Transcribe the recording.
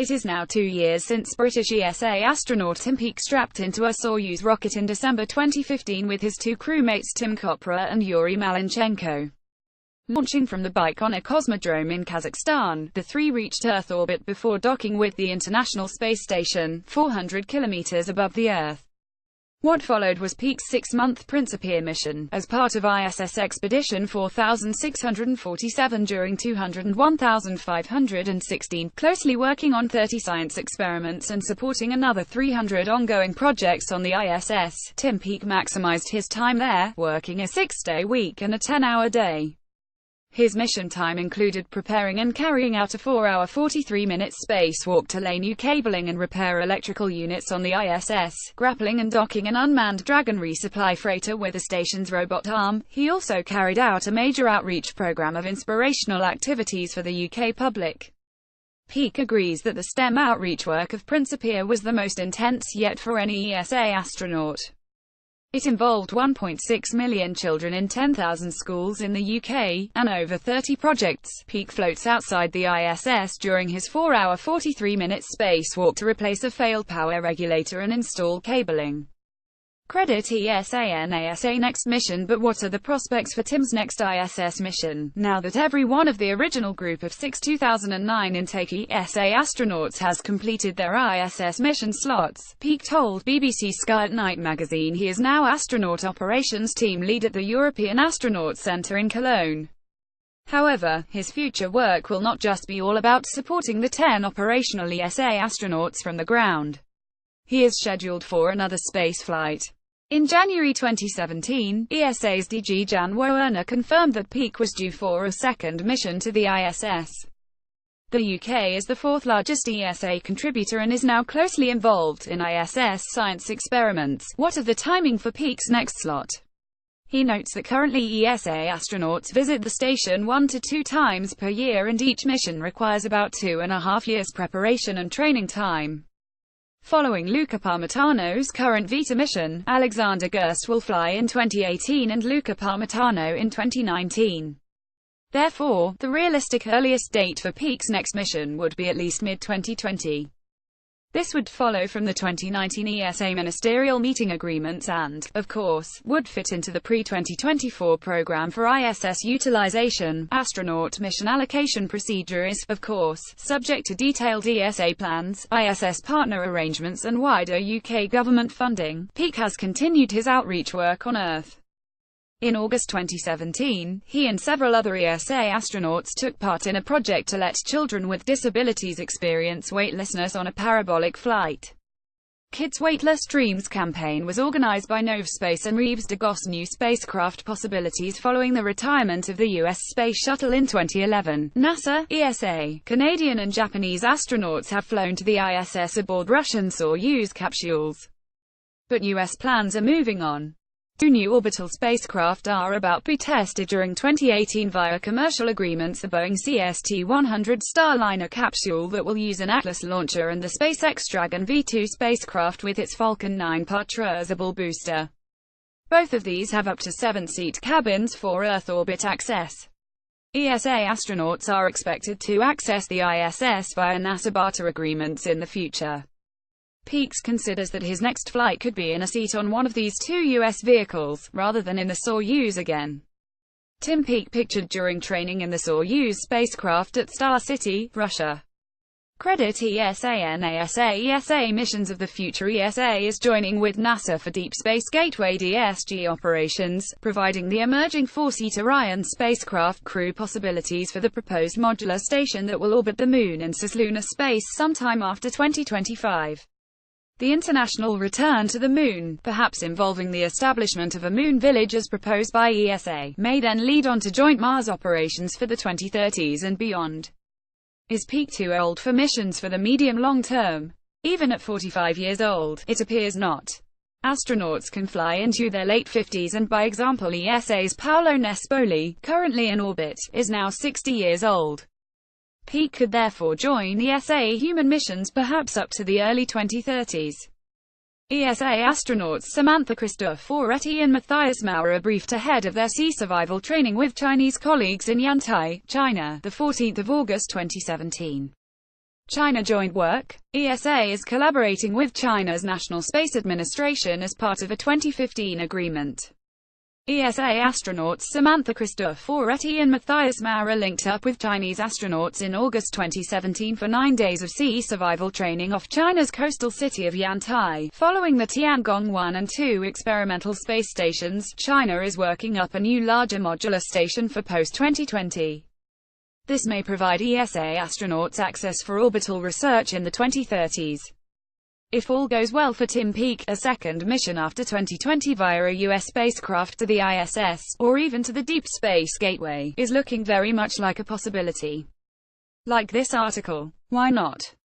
It is now 2 years since British ESA astronaut Tim Peake strapped into a Soyuz rocket in December 2015 with his two crewmates Tim Kopra and Yuri Malenchenko. Launching from the Baikonur Cosmodrome in Kazakhstan, the three reached Earth orbit before docking with the International Space Station, 400 kilometers above the Earth. What followed was Peake's 6-month Principia mission, as part of ISS Expedition 4647 during 201,516, closely working on 30 science experiments and supporting another 300 ongoing projects on the ISS. Tim Peake maximized his time there, working a 6-day week and a 10-hour day. His mission time included preparing and carrying out a 4-hour 43-minute spacewalk to lay new cabling and repair electrical units on the ISS, grappling and docking an unmanned Dragon resupply freighter with the station's robot arm. He also carried out a major outreach program of inspirational activities for the UK public. Peake agrees that the STEM outreach work of Principia was the most intense yet for any ESA astronaut. It involved 1.6 million children in 10,000 schools in the UK, and over 30 projects. Peake floats outside the ISS during his 4-hour 43-minute spacewalk to replace a failed power regulator and install cabling. Credit ESA/NASA next mission. But what are the prospects for Tim's next ISS mission, now that every one of the original group of 6 2009 intake ESA astronauts has completed their ISS mission slots? Peake told BBC Sky at Night magazine he is now astronaut operations team lead at the European Astronaut Centre in Cologne. However, his future work will not just be all about supporting the 10 operational ESA astronauts from the ground. He is scheduled for another spaceflight. In January 2017, ESA's DG Jan Werner confirmed that Peake was due for a second mission to the ISS. The UK is the fourth largest ESA contributor and is now closely involved in ISS science experiments. What are the timing for Peake's next slot? He notes that currently ESA astronauts visit the station 1 to 2 times per year, and each mission requires about 2.5 years preparation and training time. Following Luca Parmitano's current Vita mission, Alexander Gerst will fly in 2018 and Luca Parmitano in 2019. Therefore, the realistic earliest date for Peake's next mission would be at least mid-2020. This would follow from the 2019 ESA ministerial meeting agreements and, of course, would fit into the pre-2024 program for ISS utilization. Astronaut mission allocation procedure is, of course, subject to detailed ESA plans, ISS partner arrangements and wider UK government funding. Peake has continued his outreach work on Earth. In August 2017, he and several other ESA astronauts took part in a project to let children with disabilities experience weightlessness on a parabolic flight. Kids' Weightless Dreams campaign was organized by Novaspace and Reeves de Goss New Spacecraft Possibilities following the retirement of the US Space Shuttle in 2011. NASA, ESA, Canadian and Japanese astronauts have flown to the ISS aboard Russian Soyuz capsules. But US plans are moving on. 2 new orbital spacecraft are about to be tested during 2018 via commercial agreements: the Boeing CST-100 Starliner capsule that will use an Atlas launcher and the SpaceX Dragon V2 spacecraft with its Falcon 9 partrizable booster. Both of these have up to 7-seat cabins for Earth orbit access. ESA astronauts are expected to access the ISS via NASA barter agreements in the future. Peake considers that his next flight could be in a seat on one of these 2 US vehicles, rather than in the Soyuz again. Tim Peake pictured during training in the Soyuz spacecraft at Star City, Russia. Credit ESA/NASA. ESA missions of the future. ESA is joining with NASA for Deep Space Gateway (DSG) operations, providing the emerging 4-seat Orion spacecraft crew possibilities for the proposed modular station that will orbit the Moon and cislunar space sometime after 2025. The international return to the Moon, perhaps involving the establishment of a Moon village as proposed by ESA, may then lead on to joint Mars operations for the 2030s and beyond. Is Peake too old for missions for the medium-long term? Even at 45 years old, it appears not. Astronauts can fly into their late 50s, and by example ESA's Paolo Nespoli, currently in orbit, is now 60 years old. Peake could therefore join ESA human missions perhaps up to the early 2030s. ESA astronauts Samantha Cristoforetti and Matthias Maurer briefed ahead of their sea survival training with Chinese colleagues in Yantai, China, the 14th of August 2017. China Joint Work. ESA is collaborating with China's National Space Administration as part of a 2015 agreement. ESA astronauts Samantha Cristoforetti and Matthias Maurer linked up with Chinese astronauts in August 2017 for 9 days of sea survival training off China's coastal city of Yantai. Following the Tiangong 1 and 2 experimental space stations, China is working up a new larger modular station for post-2020. This may provide ESA astronauts access for orbital research in the 2030s. If all goes well for peake, a second mission after 2020 via a US spacecraft to the ISS, or even to the Deep Space Gateway, is looking very much like a possibility. Like this article. Why not?